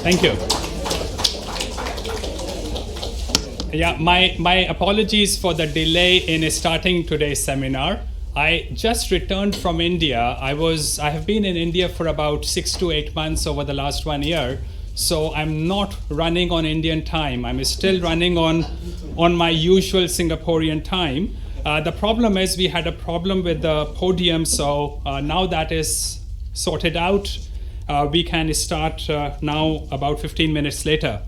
Thank you. Yeah, my apologies for the delay in starting today's seminar. I just returned from India. I have been in India for about 6 to 8 months over the last 1 year. So I'm not running on Indian time. I'm still running on my usual Singaporean time. The problem is we had a problem with the podium, so now that is sorted out. We can start now about 15 minutes later.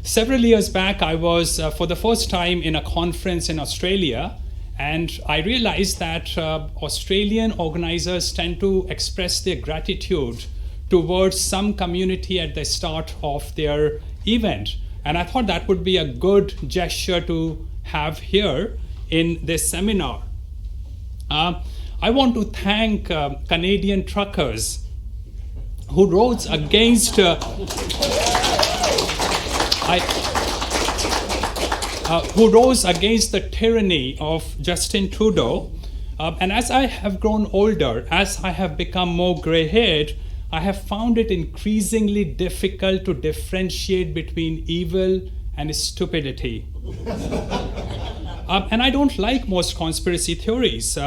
Several years back, I was for the first time in a conference in Australia, and I realized that Australian organizers tend to express their gratitude towards some community at the start of their event. And I thought that would be a good gesture to have here in this seminar. I want to thank Canadian truckers who rose against the tyranny of Justin Trudeau. And as I have grown older, as I have become more gray-haired, I have found it increasingly difficult to differentiate between evil and stupidity. And I don't like most conspiracy theories.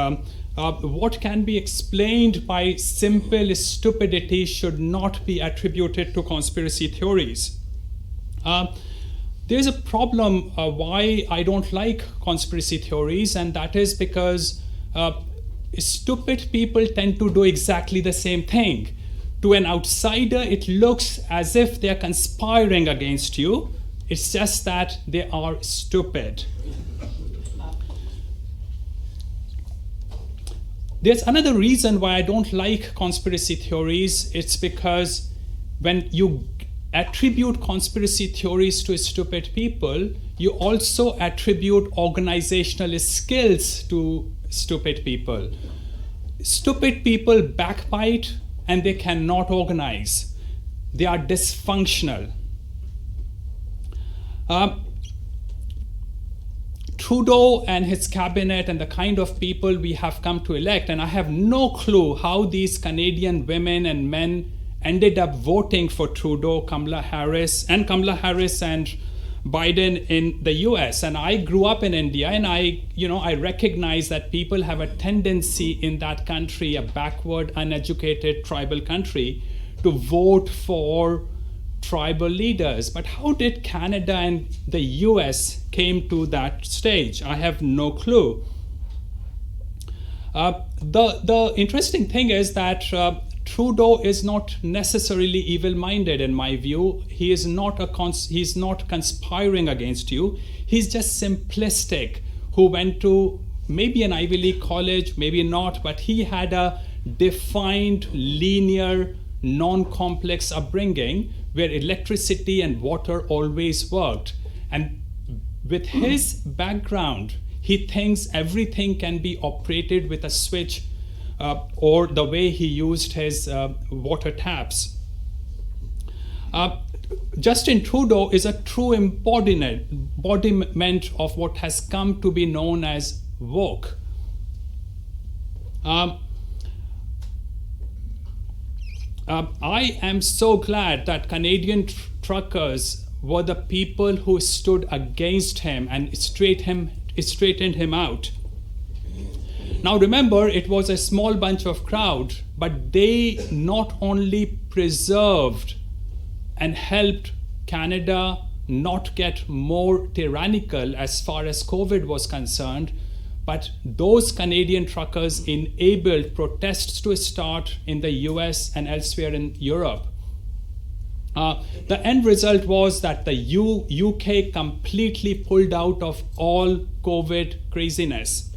What can be explained by simple stupidity should not be attributed to conspiracy theories. There's a problem why I don't like conspiracy theories, and that is because stupid people tend to do exactly the same thing. To an outsider, it looks as if they're conspiring against you. It's just that they are stupid. There's another reason why I don't like conspiracy theories. It's because when you attribute conspiracy theories to stupid people, you also attribute organizational skills to stupid people. Stupid people backbite and they cannot organize. They are dysfunctional. Trudeau and his cabinet and the kind of people we have come to elect, and I have no clue how these Canadian women and men ended up voting for Trudeau, Kamala Harris and Biden in the US. And I grew up in India, and I recognize that people have a tendency in that country, a backward, uneducated tribal country, to vote for tribal leaders. But how did Canada and the US came to that stage? I have no clue. The interesting thing is that Trudeau is not necessarily evil-minded in my view. He is he's not conspiring against you. He's just simplistic, who went to maybe an Ivy League college, maybe not, but he had a defined, linear, non-complex upbringing where electricity and water always worked. And with his background, he thinks everything can be operated with a switch or the way he used his water taps. Justin Trudeau is a true embodiment of what has come to be known as woke. I am so glad that Canadian truckers were the people who stood against him and straightened him out. Now remember, it was a small bunch of crowd, but they not only preserved and helped Canada not get more tyrannical as far as COVID was concerned, but those Canadian truckers enabled protests to start in the US and elsewhere in Europe. The end result was that the UK completely pulled out of all COVID craziness.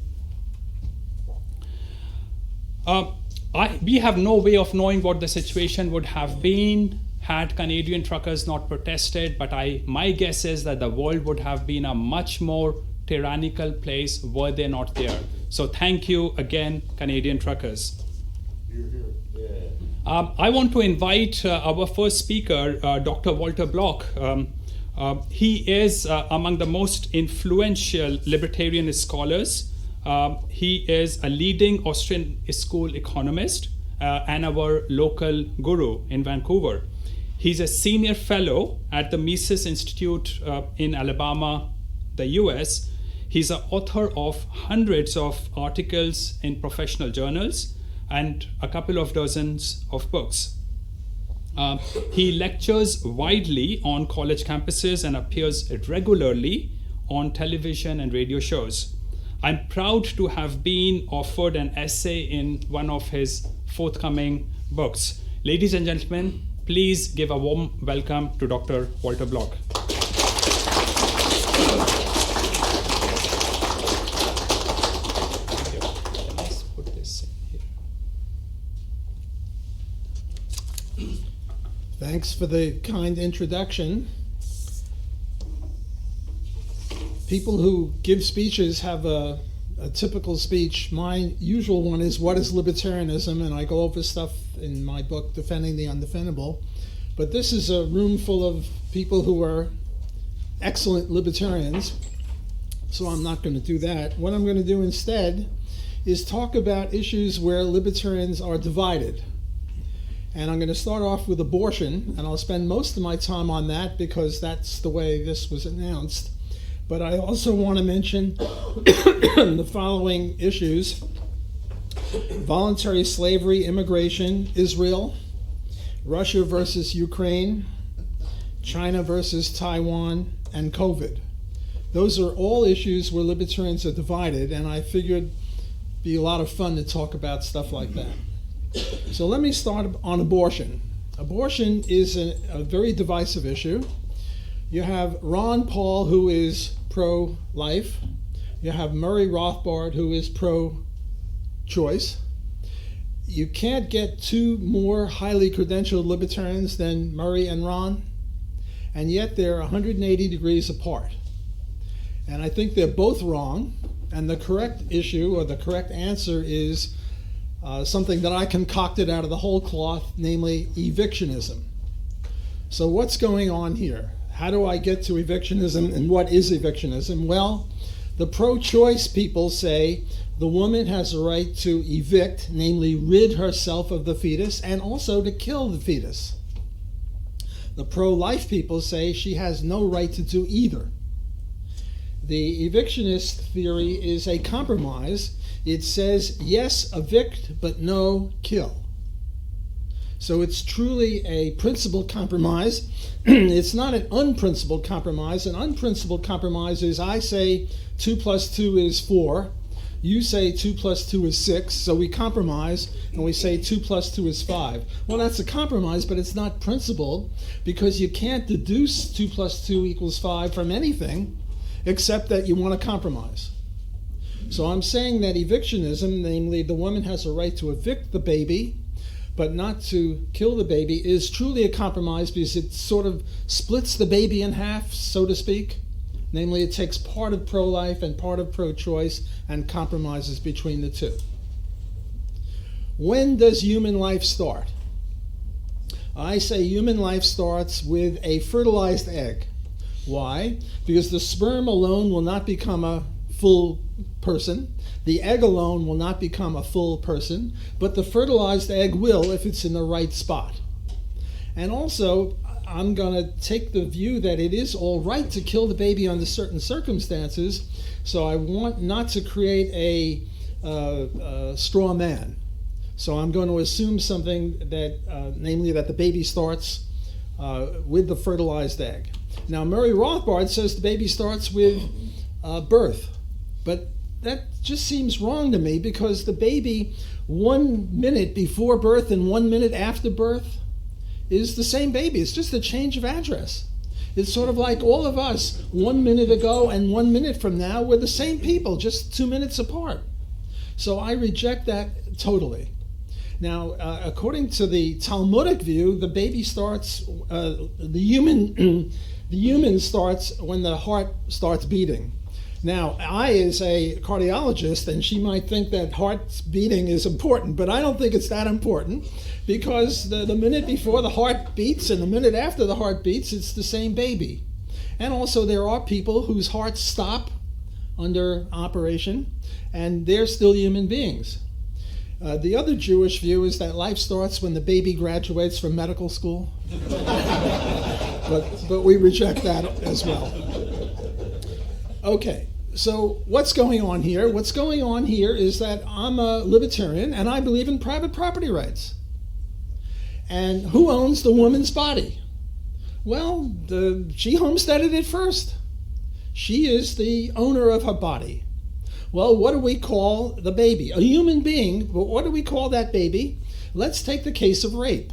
We have no way of knowing what the situation would have been had Canadian truckers not protested, but my guess is that the world would have been a much more tyrannical place were they not there. So thank you again, Canadian truckers. I want to invite our first speaker, Dr. Walter Block. He is among the most influential libertarian scholars. He is a leading Austrian school economist and our local guru in Vancouver. He's a senior fellow at the Mises Institute in Alabama, the US. He's an author of hundreds of articles in professional journals and a couple of dozens of books. He lectures widely on college campuses and appears regularly on television and radio shows. I'm proud to have been offered an essay in one of his forthcoming books. Ladies and gentlemen, please give a warm welcome to Dr. Walter Block. Let's put this in here. Thanks for the kind introduction. People who give speeches have a typical speech. My usual one is, what is libertarianism? And I go over stuff in my book, Defending the Undefendable. But this is a room full of people who are excellent libertarians, so I'm not going to do that. What I'm going to do instead is talk about issues where libertarians are divided. And I'm going to start off with abortion, and I'll spend most of my time on that because that's the way this was announced. But I also want to mention the following issues: voluntary slavery, immigration, Israel, Russia versus Ukraine, China versus Taiwan, and COVID. Those are all issues where libertarians are divided, and I figured it'd be a lot of fun to talk about stuff like that. So let me start on abortion. Abortion is a very divisive issue. You have Ron Paul, who is pro-life. You have Murray Rothbard, who is pro-choice. You can't get two more highly credentialed libertarians than Murray and Ron, and yet they're 180 degrees apart. And I think they're both wrong, and the correct issue, or the correct answer, is something that I concocted out of the whole cloth, namely evictionism. So what's going on here? How do I get to evictionism, and what is evictionism? Well, the pro-choice people say the woman has a right to evict, namely rid herself of the fetus, and also to kill the fetus. The pro-life people say she has no right to do either. The evictionist theory is a compromise. It says, yes, evict, but no, kill. So it's truly a principled compromise. It's not an unprincipled compromise. An unprincipled compromise is, I say 2 + 2 is 4. You say 2 + 2 is 6. So we compromise and we say 2 + 2 is 5. Well, that's a compromise, but it's not principled, because you can't deduce 2 + 2 = 5 from anything except that you want to compromise. So I'm saying that evictionism, namely the woman has a right to evict the baby, but not to kill the baby, is truly a compromise, because it sort of splits the baby in half, so to speak. Namely, it takes part of pro-life and part of pro-choice and compromises between the two. When does human life start? I say human life starts with a fertilized egg. Why? Because the sperm alone will not become a full person. The egg alone will not become a full person, but the fertilized egg will if it's in the right spot. And also, I'm going to take the view that it is all right to kill the baby under certain circumstances, so I want not to create a straw man. So I'm going to assume something that, namely that the baby starts with the fertilized egg. Now, Murray Rothbard says the baby starts with birth, but that just seems wrong to me, because the baby 1 minute before birth and 1 minute after birth is the same baby. It's just a change of address. It's sort of like all of us 1 minute ago and 1 minute from now, we're the same people, just 2 minutes apart. So I reject that totally. Now, according to the Talmudic view, the baby starts, the human starts when the heart starts beating. Now, I, as a cardiologist, and she might think that heart beating is important, but I don't think it's that important, because the minute before the heart beats and the minute after the heart beats, it's the same baby. And also, there are people whose hearts stop under operation, and they're still human beings. The other Jewish view is that life starts when the baby graduates from medical school. but we reject that as well. Okay, so what's going on here? What's going on here is that I'm a libertarian and I believe in private property rights. And who owns the woman's body? Well, she homesteaded it first. She is the owner of her body. Well, what do we call the baby? A human being, but what do we call that baby? Let's take the case of rape.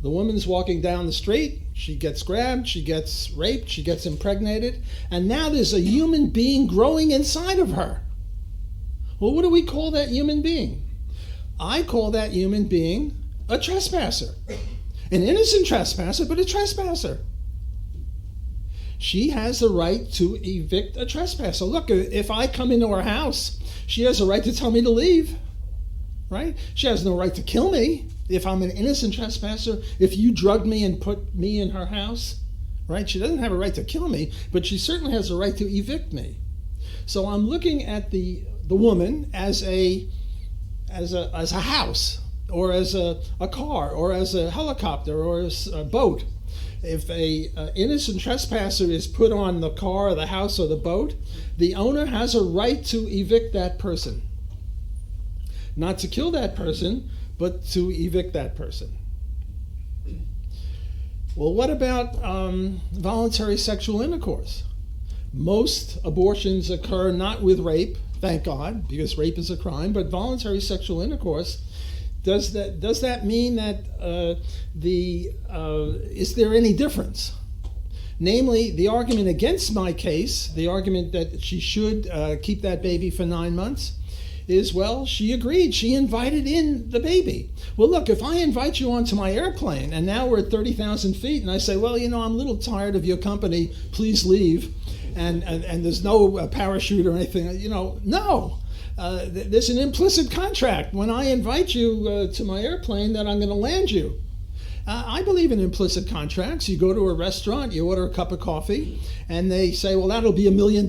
The woman's walking down the street, she gets grabbed, she gets raped, she gets impregnated, and now there's a human being growing inside of her. Well, what do we call that human being? I call that human being a trespasser. An innocent trespasser, but a trespasser. She has the right to evict a trespasser. Look, if I come into her house, she has a right to tell me to leave, right? She has no right to kill me if I'm an innocent trespasser. If you drugged me and put me in her house, right? She doesn't have a right to kill me, but she certainly has a right to evict me. So I'm looking at the woman as a house, or as a car, or as a helicopter, or as a boat. If a innocent trespasser is put on the car or the house or the boat, the owner has a right to evict that person. Not to kill that person, but to evict that person. Well, what about voluntary sexual intercourse? Most abortions occur not with rape, thank God, because rape is a crime, but voluntary sexual intercourse. Does that mean that is there any difference? Namely, the argument against my case, the argument that she should keep that baby for 9 months, is, well, she agreed. She invited in the baby. Well, look, if I invite you onto my airplane and now we're at 30,000 feet and I say, well, I'm a little tired of your company, please leave, and there's no parachute or anything, no. There's an implicit contract when I invite you to my airplane that I'm going to land you. I believe in implicit contracts. You go to a restaurant, you order a cup of coffee, and they say, well, that'll be $1 million.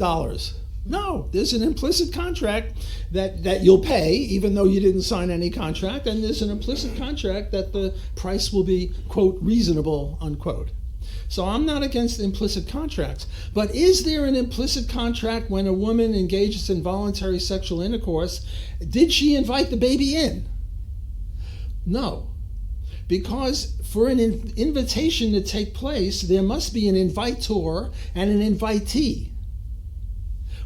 No, there's an implicit contract that you'll pay, even though you didn't sign any contract, and there's an implicit contract that the price will be, quote, reasonable, unquote. So I'm not against implicit contracts. But is there an implicit contract when a woman engages in voluntary sexual intercourse? Did she invite the baby in? No. Because for an invitation to take place, there must be an invitor and an invitee.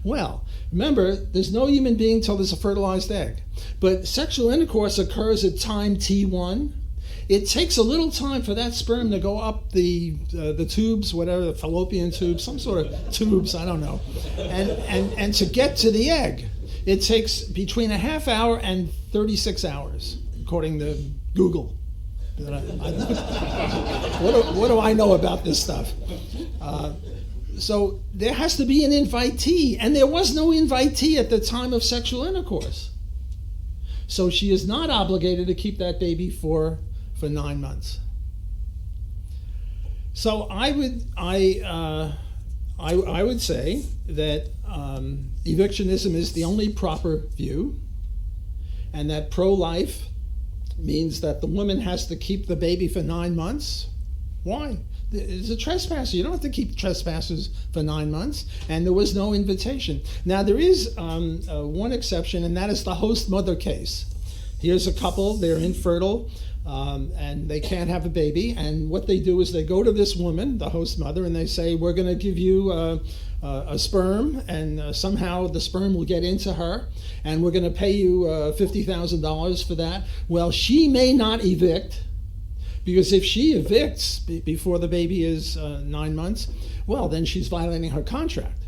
Well, remember, there's no human being till there's a fertilized egg. But sexual intercourse occurs at time T1. It takes a little time for that sperm to go up the tubes, whatever, the fallopian tubes, some sort of tubes, I don't know, and to get to the egg. It takes between a half hour and 36 hours, according to Google. What do I know about this stuff? So there has to be an invitee, and there was no invitee at the time of sexual intercourse. So she is not obligated to keep that baby for 9 months. So I would say that evictionism is the only proper view, and that pro-life means that the woman has to keep the baby for 9 months. Why? It's a trespasser. You don't have to keep trespassers for 9 months, and there was no invitation. Now, there is one exception, and that is the host mother case. Here's a couple, they're infertile, and they can't have a baby, and what they do is they go to this woman, the host mother, and they say, we're going to give you a sperm, and somehow the sperm will get into her, and we're going to pay you $50,000 for that. Well, she may not evict, because if she evicts before the baby is 9 months, well, then she's violating her contract.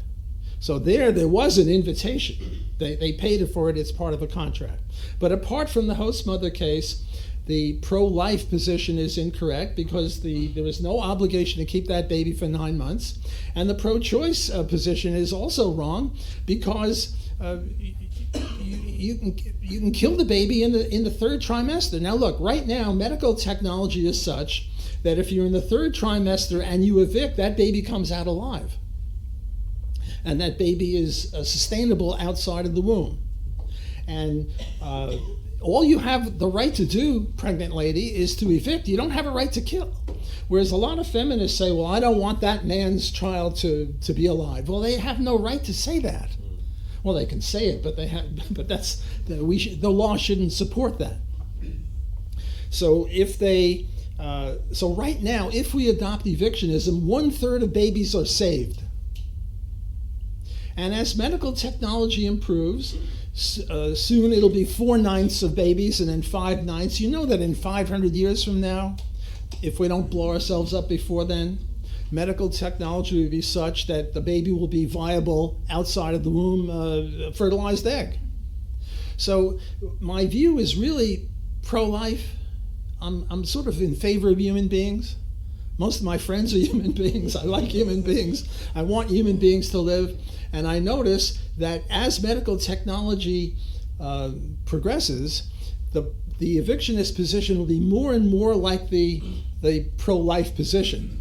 So there was an invitation. They paid for it. It's part of a contract. But apart from the host mother case, the pro-life position is incorrect because there is no obligation to keep that baby for 9 months. And the pro-choice position is also wrong because you can kill the baby in the third trimester. Now look, right now medical technology is such that if you're in the third trimester and you evict, that baby comes out alive. And that baby is sustainable outside of the womb. And all you have the right to do, pregnant lady, is to evict. You don't have a right to kill. Whereas a lot of feminists say, well, I don't want that man's child to be alive. Well, they have no right to say that. Well, they can say it, but that's the law shouldn't support that. So so right now, if we adopt evictionism, 1/3 of babies are saved. And as medical technology improves, soon it'll be 4/9 of babies and then 5/9. You know that in 500 years from now, if we don't blow ourselves up before then, medical technology will be such that the baby will be viable outside of the womb, fertilized egg. So my view is really pro-life. I'm sort of in favor of human beings. Most of my friends are human beings. I like human beings. I want human beings to live. And I notice that as medical technology progresses, the evictionist position will be more and more like the pro-life position.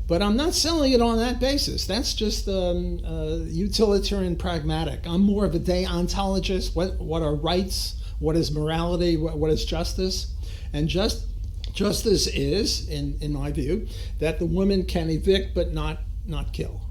But I'm not selling it on that basis. That's just utilitarian pragmatic. I'm more of a deontologist. What are rights? What is morality? What is justice? And justice is, in my view, that the woman can evict but not kill.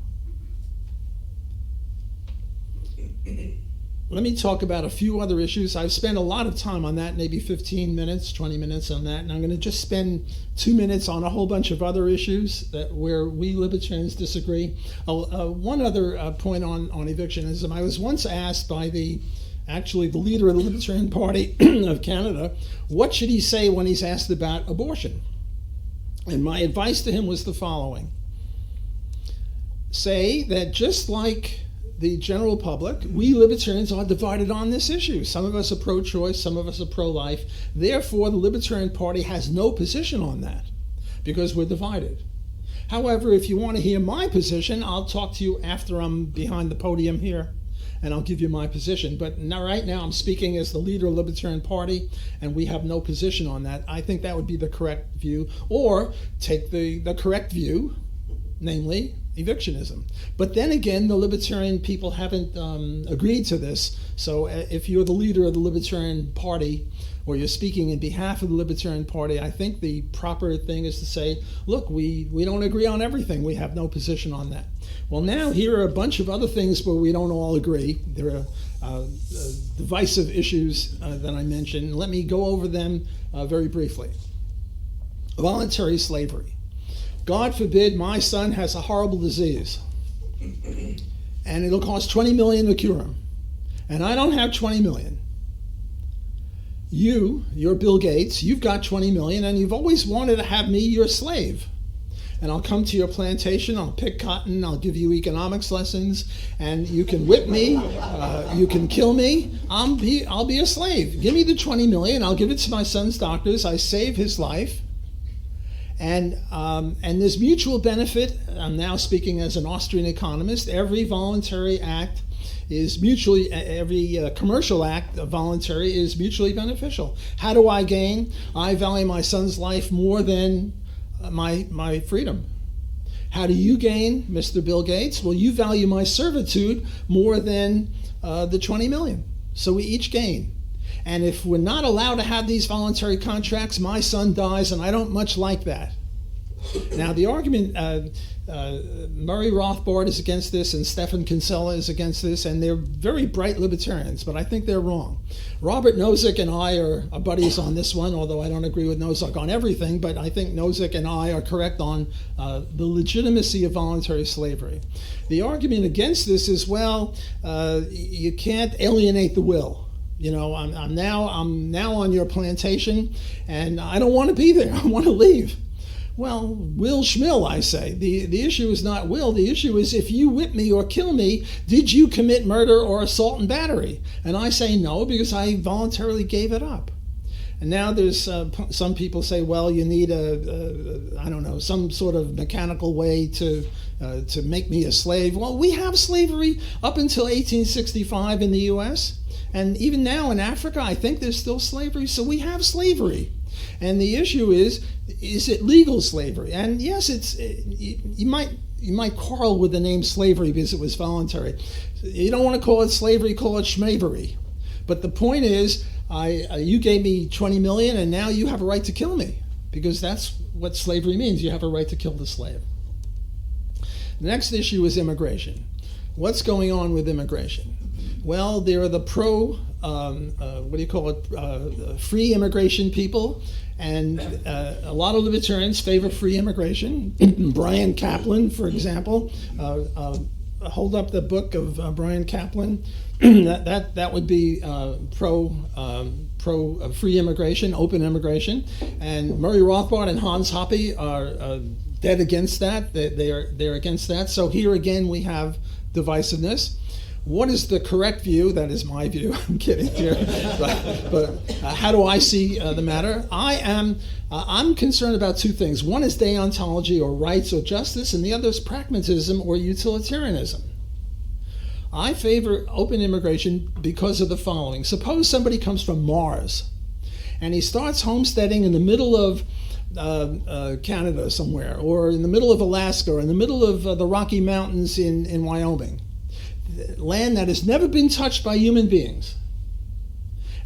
Let me talk about a few other issues. I've spent a lot of time on that, maybe 15 minutes, 20 minutes on that, and I'm going to just spend 2 minutes on a whole bunch of other issues where we libertarians disagree. One other point on evictionism. I was once asked by the leader of the Libertarian Party of Canada, what should he say when he's asked about abortion? And my advice to him was the following. Say that just like the general public, we libertarians are divided on this issue. Some of us are pro-choice, some of us are pro-life. Therefore, the Libertarian Party has no position on that because we're divided. However, if you want to hear my position, I'll talk to you after I'm behind the podium here, and I'll give you my position. But right now I'm speaking as the leader of the Libertarian Party, and we have no position on that. I think that would be the correct view. Or take the correct view, namely evictionism. But then again, the libertarian people haven't agreed to this. So if you're the leader of the Libertarian Party, or you're speaking in behalf of the Libertarian Party, I think the proper thing is to say, look, we don't agree on everything. We have no position on that. Well, now here are a bunch of other things where we don't all agree. There are divisive issues that I mentioned. Let me go over them very briefly. Voluntary slavery. God forbid my son has a horrible disease and it'll cost $20 million to cure him. And I don't have $20 million. You're Bill Gates, you've got $20 million and you've always wanted to have me your slave. And I'll come to your plantation, I'll pick cotton, I'll give you economics lessons, and you can whip me, you can kill me, I'll be a slave. Give me the $20 million, I'll give it to my son's doctors, I save his life. And there's mutual benefit. I'm now speaking as an Austrian economist. Every voluntary act is every commercial act of voluntary is mutually beneficial. How do I gain? I value my son's life more than my freedom. How do you gain, Mr. Bill Gates? Well, you value my servitude more than the $20 million. So we each gain. And if we're not allowed to have these voluntary contracts, my son dies, and I don't much like that. Now, the argument, Murray Rothbard is against this, and Stefan Kinsella is against this, and they're very bright libertarians, but I think they're wrong. Robert Nozick and I are buddies on this one, although I don't agree with Nozick on everything, but I think Nozick and I are correct on the legitimacy of voluntary slavery. The argument against this is, well, you can't alienate the will. You know, I'm now on your plantation, and I don't want to be there. I want to leave. Well, will schmill, I say. The issue is not will. The issue is if you whip me or kill me, did you commit murder or assault and battery? And I say no, because I voluntarily gave it up. And now there's some people say, well, you need some sort of mechanical way to make me a slave. Well, we have slavery up until 1865 in the U.S., and even now in Africa, I think there's still slavery. So we have slavery. And the issue is it legal slavery? And yes, you might quarrel with the name slavery because it was voluntary. You don't want to call it slavery, call it schmavery. But the point is, you gave me 20 million, and now you have a right to kill me, because that's what slavery means. You have a right to kill the slave. The next issue is immigration. What's going on with immigration? Well, there are the free immigration people, and a lot of libertarians favor free immigration. Brian Kaplan, for example, hold up the book of Brian Kaplan. that would be pro free immigration, open immigration. And Murray Rothbard and Hans Hoppe are dead against that. They're against that. So here again we have divisiveness. What is the correct view? That is my view. I'm kidding here. But how do I see the matter? I'm concerned about two things. One is deontology, or rights or justice, and the other is pragmatism or utilitarianism. I favor open immigration because of the following. Suppose somebody comes from Mars and he starts homesteading in the middle of Canada somewhere, or in the middle of Alaska, or in the middle of the Rocky Mountains in Wyoming. Land that has never been touched by human beings.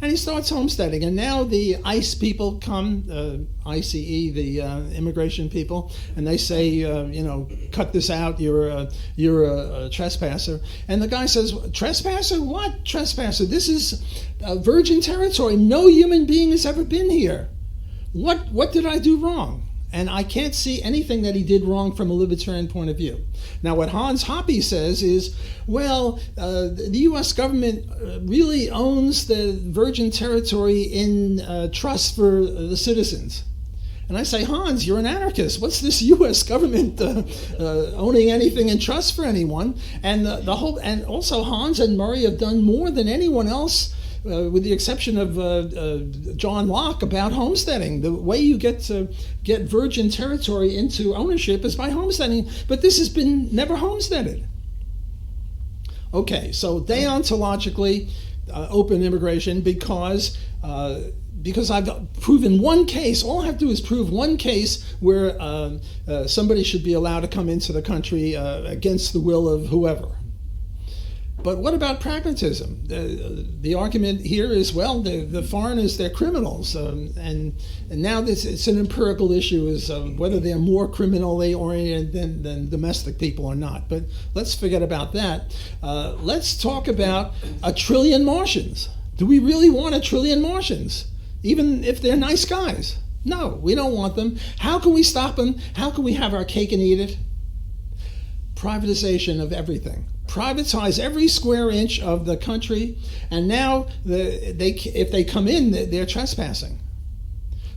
And he starts homesteading, and now the ICE people come, ICE, the immigration people, and they say, cut this out, you're a trespasser. And the guy says, trespasser? What trespasser? This is virgin territory. No human being has ever been here. What did I do wrong? And I can't see anything that he did wrong from a libertarian point of view. Now, what Hans Hoppe says is, well, the U.S. government really owns the virgin territory in trust for the citizens. And I say, Hans, you're an anarchist. What's this U.S. government owning anything in trust for anyone? And and also Hans and Murray have done more than anyone else, with the exception of John Locke, about homesteading. The way you get virgin territory into ownership is by homesteading, but this has been never homesteaded. Okay, so deontologically open immigration because I've proven one case. All I have to do is prove one case where somebody should be allowed to come into the country against the will of whoever. But what about pragmatism? The argument here is, well, the foreigners, they're criminals. And now it's an empirical issue, is whether they're more criminally oriented than domestic people or not. But let's forget about that. Let's talk about 1 trillion Martians. Do we really want 1 trillion Martians, even if they're nice guys? No, we don't want them. How can we stop them? How can we have our cake and eat it? Privatization of everything. Privatize every square inch of the country, and now if they come in, they're trespassing.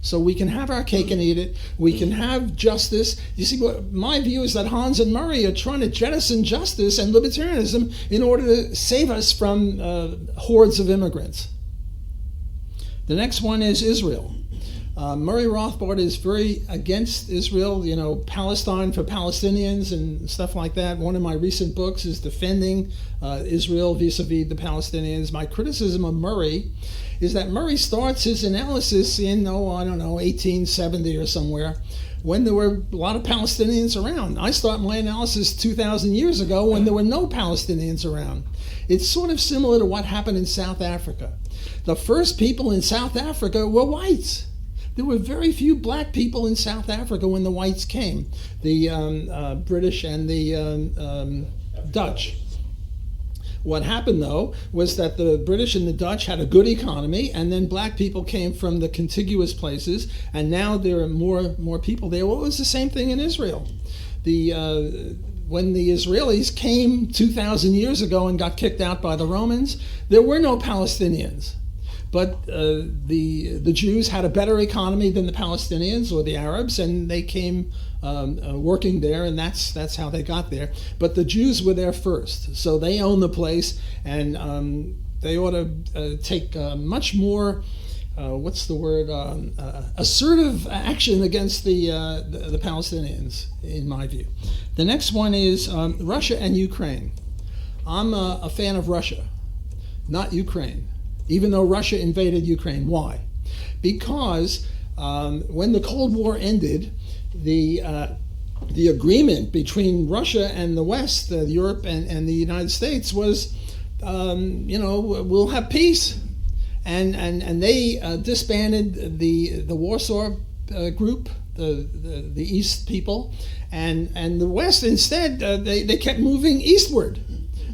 So we can have our cake and eat it. We can have justice. You see, my view is that Hans and Murray are trying to jettison justice and libertarianism in order to save us from hordes of immigrants. The next one is Israel. Murray Rothbard is very against Israel, Palestine for Palestinians and stuff like that. One of my recent books is defending Israel vis-a-vis the Palestinians. My criticism of Murray is that Murray starts his analysis in, 1870 or somewhere, when there were a lot of Palestinians around. I start my analysis 2,000 years ago when there were no Palestinians around. It's sort of similar to what happened in South Africa. The first people in South Africa were whites. There were very few black people in South Africa when the whites came, the British and the Dutch. What happened, though, was that the British and the Dutch had a good economy, and then black people came from the contiguous places, and now there are more people there. Well, it was the same thing in Israel. When the Israelis came 2,000 years ago and got kicked out by the Romans, there were no Palestinians. But the Jews had a better economy than the Palestinians or the Arabs, and they came working there, and that's how they got there. But the Jews were there first, so they own the place, and they ought to take much more, assertive action against the Palestinians, in my view. The next one is Russia and Ukraine. I'm a fan of Russia, not Ukraine. Even though Russia invaded Ukraine. Why? Because when the Cold War ended, the agreement between Russia and the West, Europe and the United States, was, we'll have peace. and they disbanded the Warsaw group, the East people, and the West instead they kept moving eastward.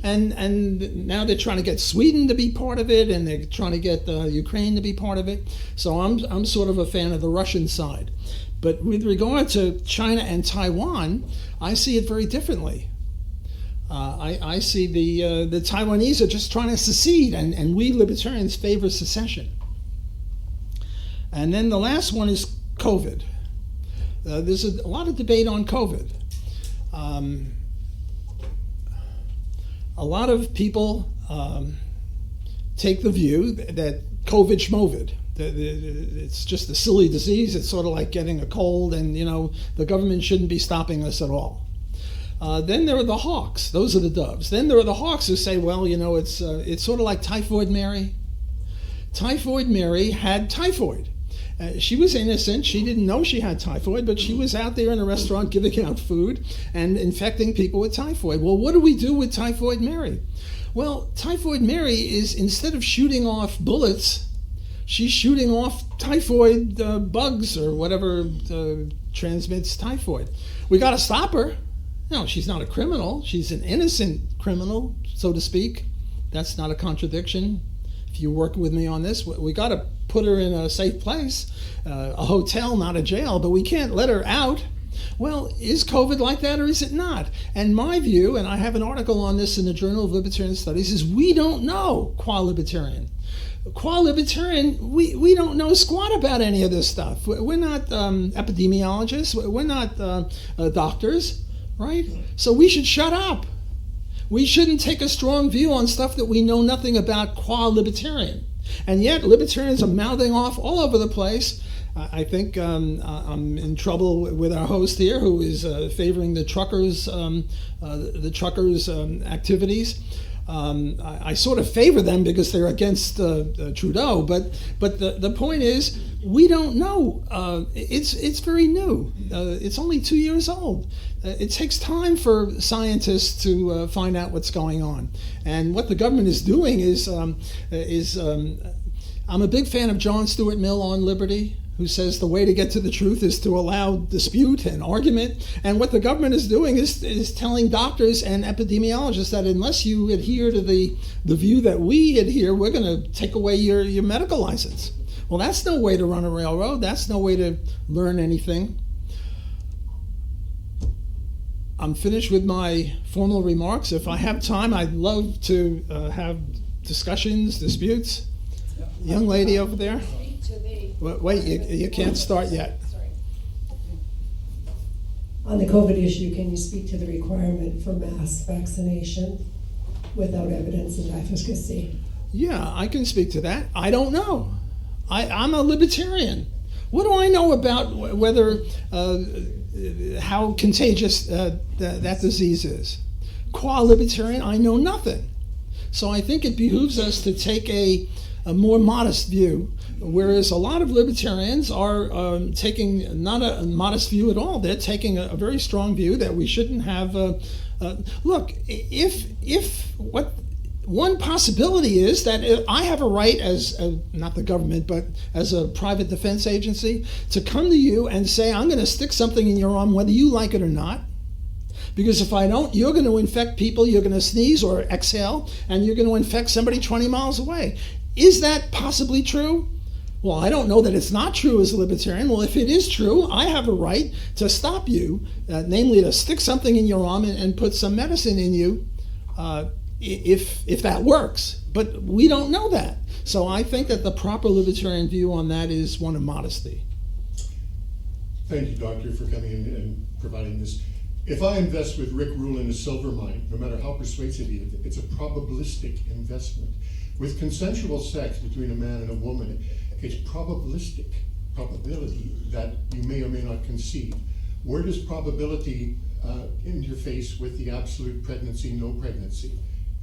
And now they're trying to get Sweden to be part of it, and they're trying to get Ukraine to be part of it. So I'm sort of a fan of the Russian side. But with regard to China and Taiwan, I see it very differently. I see the Taiwanese are just trying to secede, and we libertarians favor secession. And then the last one is COVID. There's a lot of debate on COVID. A lot of people take the view that COVID schmovid. It's just a silly disease. It's sort of like getting a cold, and the government shouldn't be stopping us at all. Then there are the hawks. Those are the doves. Then there are the hawks who say, well, it's sort of like Typhoid Mary. Typhoid Mary had typhoid. She was innocent. She didn't know she had typhoid, but she was out there in a restaurant giving out food and infecting people with typhoid. Well, what do we do with Typhoid Mary? Well, Typhoid Mary is, instead of shooting off bullets, she's shooting off typhoid bugs or whatever transmits typhoid. We got to stop her. No, she's not a criminal. She's an innocent criminal, so to speak. That's not a contradiction. If you work with me on this, we got to put her in a safe place, a hotel, not a jail, but we can't let her out. Well, is COVID like that or is it not? And my view, and I have an article on this in the Journal of Libertarian Studies, is we don't know qua libertarian. Qua libertarian, we don't know squat about any of this stuff. We're not epidemiologists. We're not doctors, right? So we should shut up. We shouldn't take a strong view on stuff that we know nothing about qua libertarian. And yet libertarians are mouthing off all over the place. I think I'm in trouble with our host here, who is favoring the truckers' activities. I sort of favor them because they're against Trudeau, but the point is, we don't know. It's very new. It's only 2 years old. It takes time for scientists to find out what's going on. And what the government is doing is I'm a big fan of John Stuart Mill on liberty, who says the way to get to the truth is to allow dispute and argument. And what the government is doing is telling doctors and epidemiologists that unless you adhere to the view that we adhere, we're going to take away your medical license. Well, that's no way to run a railroad. That's no way to learn anything. I'm finished with my formal remarks. If I have time, I'd love to have discussions, disputes. Young lady over there. Wait, you can't start yet. On the COVID issue, can you speak to the requirement for mass vaccination without evidence of efficacy? Yeah, I can speak to that. I don't know. I'm a libertarian. What do I know about whether how contagious that disease is? Qua libertarian, I know nothing. So I think it behooves us to take a more modest view, whereas a lot of libertarians are taking not a modest view at all. They're taking a very strong view that we shouldn't have. Look, if what one possibility is that I have a right as not the government, but as a private defense agency, to come to you and say, I'm going to stick something in your arm whether you like it or not. Because if I don't, you're going to infect people, you're going to sneeze or exhale, and you're going to infect somebody 20 miles away. Is that possibly true? Well, I don't know that it's not true as a libertarian. Well, if it is true, I have a right to stop you, namely to stick something in your arm and put some medicine in you, if that works. But we don't know that. So I think that the proper libertarian view on that is one of modesty. Thank you, Doctor, for coming in and providing this. If I invest with Rick Rule in a silver mine, no matter how persuasive he is, it's a probabilistic investment. With consensual sex between a man and a woman, it's probability that you may or may not conceive. Where does probability interface with the absolute pregnancy, no pregnancy?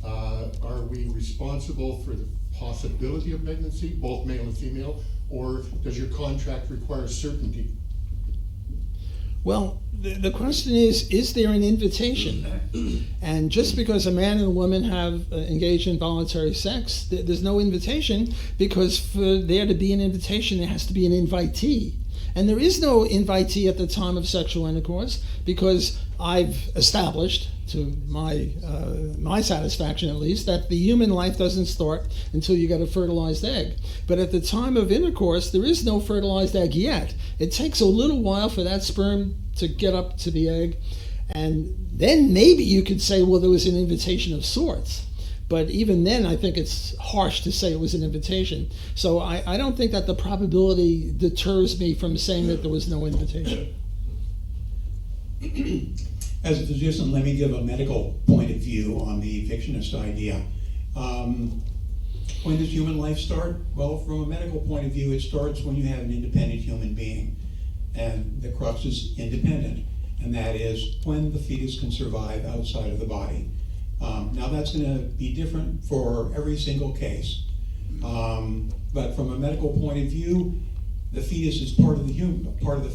Are we responsible for the possibility of pregnancy, both male and female, or does your contract require certainty? Well, the question is there an invitation? And just because a man and a woman have engaged in voluntary sex, there's no invitation, because for there to be an invitation, there has to be an invitee. And there is no invitee at the time of sexual intercourse, because I've established, to my satisfaction at least, that the human life doesn't start until you get a fertilized egg. But at the time of intercourse, there is no fertilized egg yet. It takes a little while for that sperm to get up to the egg, and then maybe you could say, well, there was an invitation of sorts. But even then, I think it's harsh to say it was an invitation. So I don't think that the probability deters me from saying that there was no invitation. As a physician, let me give a medical point of view on the evictionist idea. When does human life start? Well, from a medical point of view, it starts when you have an independent human being. And the crux is independent. And that is when the fetus can survive outside of the body. Now that's going to be different for every single case. But from a medical point of view, the fetus is part of the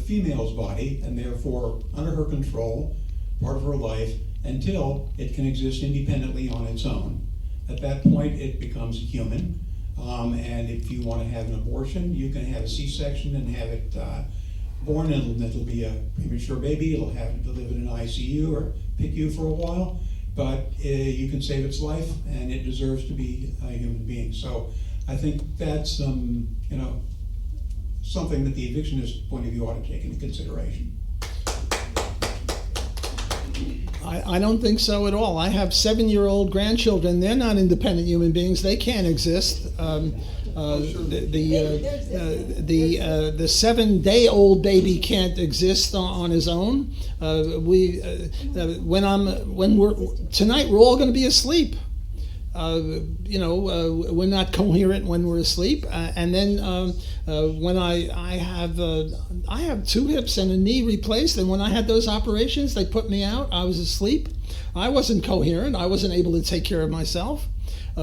female's body, and therefore under her control, part of her life, until it can exist independently on its own. At that point, it becomes human. And if you want to have an abortion, you can have a C-section and have it born, and it'll be a premature baby. It'll have to live in an ICU or PICU for a while. But you can save its life, and it deserves to be a human being. So I think that's something that the evictionist point of view ought to take into consideration. I don't think so at all. I have 7-year-old grandchildren. They're not independent human beings. They can't exist. The 7-day-old baby can't exist on his own. Tonight we're all going to be asleep. We're not coherent when we're asleep. And then when I have 2 hips and a knee replaced, and when I had those operations, they put me out. I was asleep. I wasn't coherent. I wasn't able to take care of myself.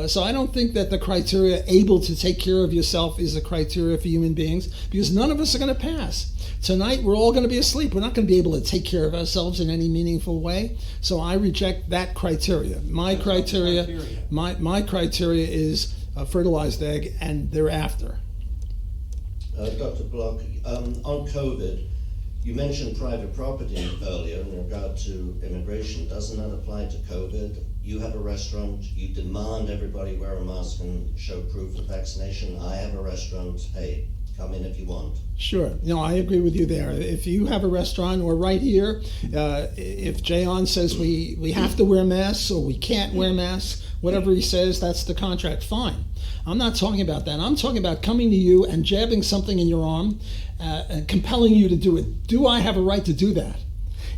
So I don't think that the criteria able to take care of yourself is a criteria for human beings, because none of us are going to pass. Tonight we're all going to be asleep. We're not going to be able to take care of ourselves in any meaningful way. So I reject that criteria. My criteria is a fertilized egg and thereafter. Dr. Block, on COVID, you mentioned private property earlier in regard to immigration. Doesn't that apply to COVID? You have a restaurant, you demand everybody wear a mask and show proof of vaccination. I have a restaurant, hey, come in if you want. Sure. No, I agree with you there. If you have a restaurant, or right here, if Jayon says we have to wear masks or we can't wear masks, whatever he says, that's the contract, fine. I'm not talking about that. I'm talking about coming to you and jabbing something in your arm and compelling you to do it. Do I have a right to do that?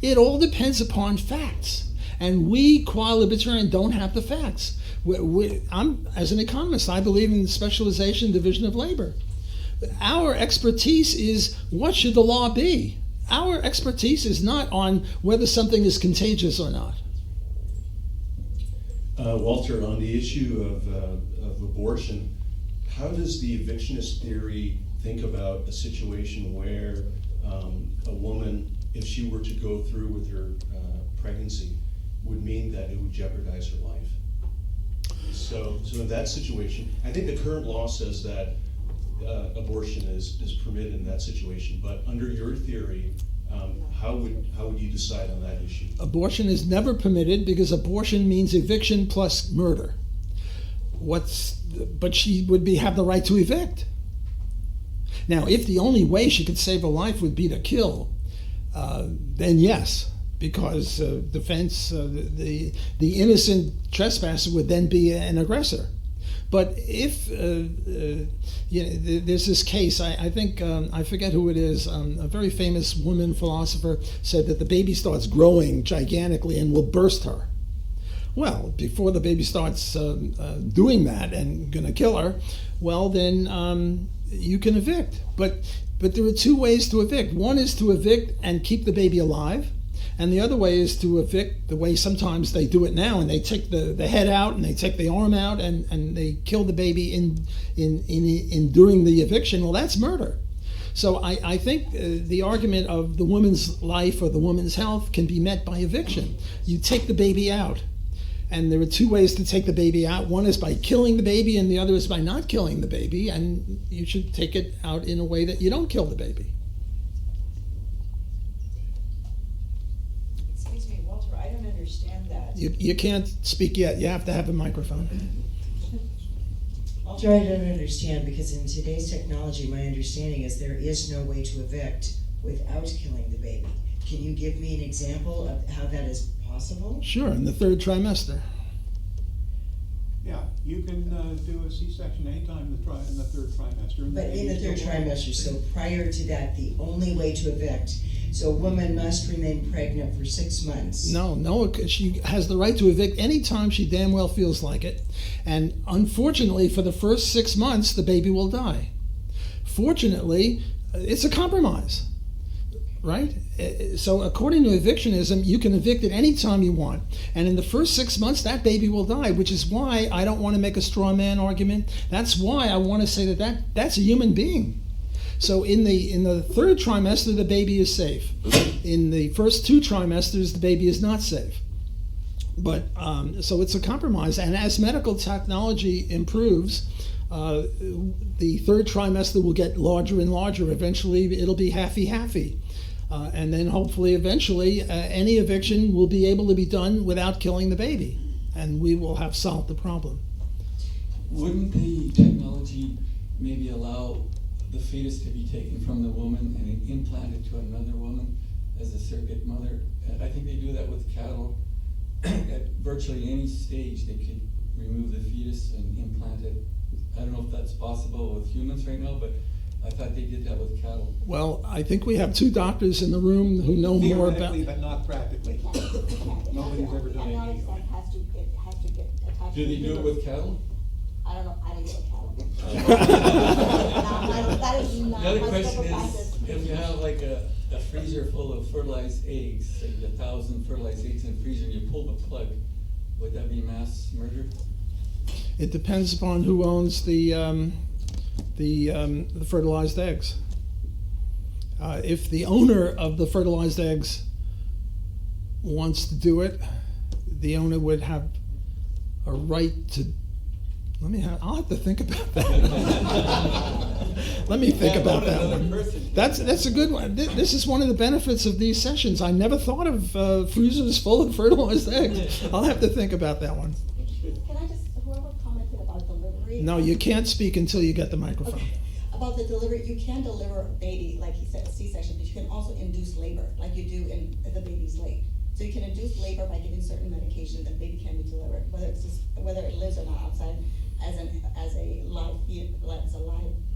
It all depends upon facts. And we, qua libertarian, don't have the facts. As an economist, I believe in specialization, division of labor. Our expertise is, what should the law be? Our expertise is not on whether something is contagious or not. Walter, on the issue of abortion, how does the evictionist theory think about a situation where a woman, if she were to go through with her pregnancy, would mean that it would jeopardize her life? So in that situation, I think the current law says that abortion is permitted in that situation, but under your theory, how would you decide on that issue? Abortion is never permitted, because abortion means eviction plus murder. But she would have the right to evict. Now, if the only way she could save a life would be to kill, then yes, because defense, the innocent trespasser would then be an aggressor. But if there's this case, I think, I forget who it is, a very famous woman philosopher said that the baby starts growing gigantically and will burst her. Well, before the baby starts doing that and going to kill her, well, then you can evict. But there are 2 ways to evict. One is to evict and keep the baby alive. And the other way is to evict the way sometimes they do it now, and they take the head out and they take the arm out and they kill the baby in during the eviction. Well, that's murder. So I think the argument of the woman's life or the woman's health can be met by eviction. You take the baby out. And there are two ways to take the baby out. One is by killing the baby, and the other is by not killing the baby. And you should take it out in a way that you don't kill the baby. Excuse me, Walter, I don't understand that. You can't speak yet. You have to have a microphone. Walter, I don't understand, because in today's technology, my understanding is there is no way to evict without killing the baby. Can you give me an example of how that is possible? Sure, in the third trimester. Yeah, you can do a C-section anytime in the third trimester. But in the third trimester, so prior to that, the only way to evict, so a woman must remain pregnant for 6 months. No, she has the right to evict anytime she damn well feels like it. And unfortunately, for the first 6 months, the baby will die. Fortunately, it's a compromise, right? So according to evictionism, you can evict at any time you want. And in the first 6 months, that baby will die, which is why I don't want to make a straw man argument. That's why I want to say that's a human being. So in the third trimester, the baby is safe. In the first 2 trimesters, the baby is not safe. But so it's a compromise. And as medical technology improves, the third trimester will get larger and larger. Eventually, it'll be halfy-halfy. And then hopefully, eventually, any eviction will be able to be done without killing the baby. And we will have solved the problem. Wouldn't the technology maybe allow the fetus to be taken from the woman and implanted to another woman as a surrogate mother? I think they do that with cattle. At virtually any stage, they could remove the fetus and implant it. I don't know if that's possible with humans right now, but I thought they did that with cattle. Well, I think we have 2 doctors in the room who know more about. Theoretically, but not practically. Nobody's ever done it. It has to get attached. Do they do it with cattle? I don't know. I don't get cattle. That is not The other my question scope of is, practice. if you have like a freezer full of fertilized eggs, say 1,000 fertilized eggs in the freezer, and you pull the plug, would that be mass murder? It depends upon who owns the fertilized eggs. If the owner of the fertilized eggs wants to do it, the owner would have a right to. I'll have to think about that. Let me think about that one. That's a good one. This is one of the benefits of these sessions. I never thought of freezers full of fertilized eggs. I'll have to think about that one. Can I just, whoever commented about delivery? No, you can't speak until you get the microphone. Okay. About the delivery, you can deliver a baby, like he said, a C-section, but you can also induce labor, like you do in the baby's late. So you can induce labor by giving certain medication that baby can be delivered, whether it lives or not outside as a live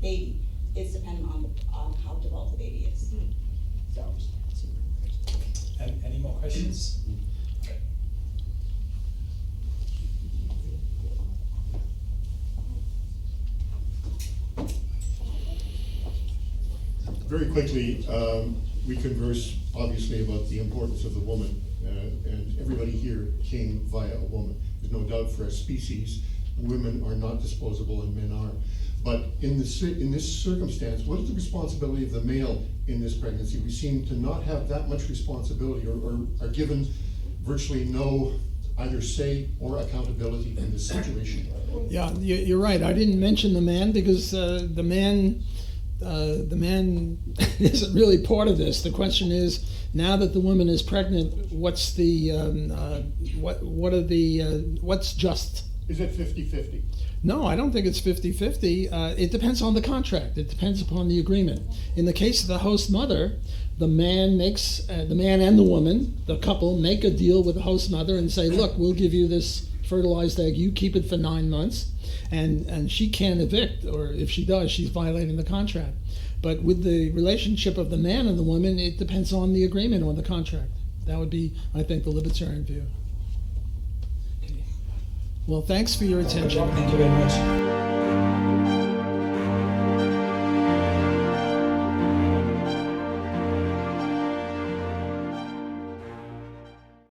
baby. It's dependent on how developed the baby is. So. And any more questions? Very quickly, we converse obviously about the importance of the woman, and everybody here came via a woman. There's no doubt for our species, women are not disposable and men are. But in this circumstance, what is the responsibility of the male in this pregnancy? We seem to not have that much responsibility, or are given virtually no either say or accountability in this situation. Yeah, you're right. I didn't mention the man because the man isn't really part of this. The question is, now that the woman is pregnant, what's the what's just? Is it 50-50? No, I don't think it's 50-50. It depends on the contract. It depends upon the agreement. In the case of the host mother, the man and the woman, the couple, make a deal with the host mother and say, look, we'll give you this fertilized egg. You keep it for 9 months. And she can't evict, or if she does, she's violating the contract. But with the relationship of the man and the woman, it depends on the agreement or the contract. That would be, I think, the libertarian view. Okay. Well, thanks for your attention. Thank you very much.